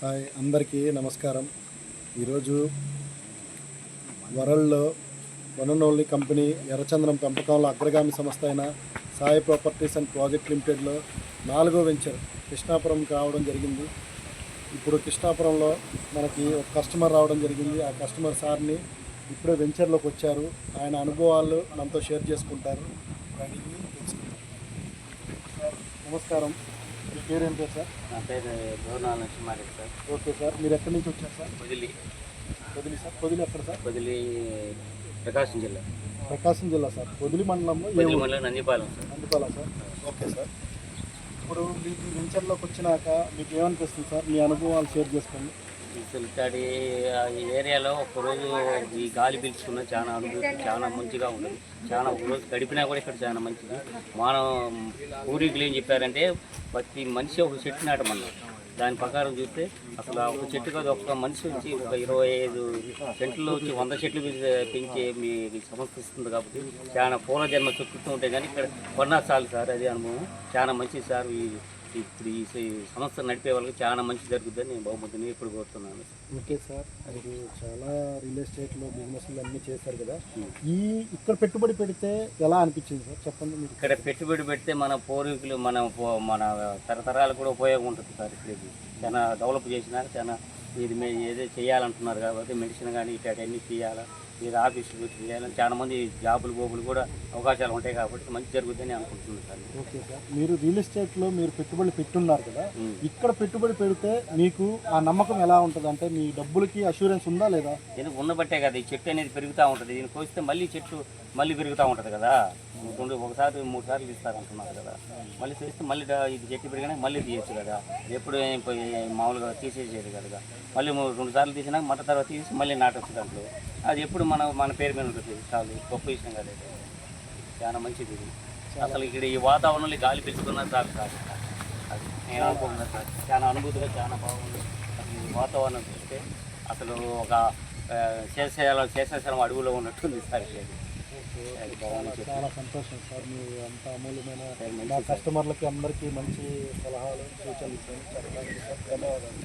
Hi అందరికీ నమస్కారం. ఈరోజు వరల్డ్లో వన్ అండ్ ఓన్లీ కంపెనీ ఎర్రచందనం పెంపకంలో అగ్రగామి సంస్థ అయిన సాయి ప్రాపర్టీస్ అండ్ ప్రాజెక్ట్ లిమిటెడ్లో 4వ వెంచర్ కృష్ణాపురంకి రావడం జరిగింది. ఇప్పుడు కృష్ణాపురంలో మనకి ఒక కస్టమర్ రావడం జరిగింది. ఆ కస్టమర్ సార్ని ఇప్పుడే వెంచర్లోకి వచ్చారు. ఆయన అనుభవాలు మనతో షేర్ చేసుకుంటారు. అడిగి తెలుసుకుంటారు. సార్ నమస్కారం, మీ పేరు ఏం పేరు సార్? నా పేరు గౌరవ నరసింహారెడ్డి సార్. ఓకే సార్, మీరు ఎక్కడి నుంచి వచ్చారు సార్? పొదిలి సార్. పొదిలి ఎక్కడ సార్? పొదిలి ప్రకాశం జిల్లా. ప్రకాశం జిల్లా సార్. పొదిలి మండలంలో పొదిలి మండలం నందిపాలెం సార్. నందిపాల సార్. ఓకే సార్, ఇప్పుడు మీకు వెంచర్లోకి వచ్చినాక మీకు ఏమనిపిస్తుంది సార్? మీ అనుభవాలు షేర్ చేసుకోండి. అసలు ఇక్కడ ఈ ఏరియాలో ఒకరోజు ఈ గాలి పీల్చుకున్న చాలా అనుభూతి చాలా మంచిగా ఉంటుంది. చాలా ఒకరోజు గడిపినా కూడా ఇక్కడ చాలా మంచిది. మనం పూర్వీకులు ఏం చెప్పారంటే ప్రతి మనిషి ఒక చెట్టు నాటమన్నారు. దాని ప్రకారం చూస్తే అసలు ఒక చెట్టు కాదు, ఒక మనిషి వచ్చి ఒక 25 సెంట్లో వచ్చి 100 చెట్లు పెంచే మీ సంస్థ ఇస్తుంది. కాబట్టి చాలా పూల జన్మ చుట్టూ ఉంటాయి. కానీ ఇక్కడ కొన్నా చాలు సార్, అదే అనుభవం చాలా మంచిది సార్. ఇప్పుడు ఈ సంస్థ నడిపే వాళ్ళకి చాలా మంచి జరుగుతుందని నేను బహుమతిని ఇప్పుడు కోరుతున్నాను. ఓకే సార్, మీరు చాలా రియల్ ఎస్టేట్లో బిజినెస్లు అన్నీ చేశారు కదా, ఇక్కడ పెట్టుబడి పెడితే ఎలా అనిపించింది సార్ చెప్పండి మీరు? ఇక్కడ పెట్టుబడి పెడితే మన పూర్వీకులు మన తరతరాలు కూడా ఉపయోగం ఉంటుంది సార్. ఇక్కడికి చాలా డెవలప్ చేసినారు. చాలా ఇది ఏదో చేయాలంటున్నారు కాబట్టి మెడిసిన్ కానీ ఇట్లాంటివన్నీ చేయాలా, మీరు ఆఫీసులు చేయాలని చాలా మంది జాబులు కూడా అవకాశాలు ఉంటాయి కాబట్టి మంచి జరుగుతుందని అనుకుంటున్నాను సార్. ఓకే సార్, మీరు రియల్ ఎస్టేట్లో మీరు పెట్టుబడి పెట్టున్నారు కదా, ఇక్కడ పెట్టుబడి పెడితే మీకు ఆ నమ్మకం ఎలా ఉంటుంది? అంటే మీ డబ్బులకి అష్యూరెన్స్ ఉందా లేదా? దీనికి ఉన్నబట్టే కదా ఈ చెట్టు అనేది పెరుగుతూ ఉంటుంది. దీన్ని కోస్తే మళ్ళీ చెట్టు మళ్ళీ పెరుగుతూ ఉంటుంది కదా. ఒకసారి 3 సార్లు తీస్తారంటున్నారు కదా, మళ్ళీ చేస్తే మళ్ళీ ఇది చెట్టు పెరిగినా మళ్ళీ తీయచ్చు కదా. ఎప్పుడు మామూలుగా తీసేసేది కదా. మళ్ళీ 2 సార్లు తీసినా మళ్ళీ తర్వాత తీసి మళ్ళీ నాటొచ్చు దాంట్లో. అది ఎప్పుడు మన పేరు మీద ఉంటుంది. చాలు గొప్ప విషయం కదా, చాలా మంచిది ఇది. అసలు ఇక్కడ ఈ వాతావరణంలో గాలి పెంచుకున్నా చాలు కాదు. అది నేను అనుకుంటున్నాను సార్, చాలా అనుభూతిగా చాలా బాగుంది. అసలు ఈ వాతావరణం చూస్తే అసలు ఒక శేషాచలం అడవులో ఉన్నట్టుంది సార్. అది బాగుంది. చాలా సంతోషం సార్, మీరు అంత అమూల్యమైన మా కస్టమర్లకి అందరికీ మంచి సలహాలు సూచనలు ఇచ్చారు. ధన్యవాదాలు.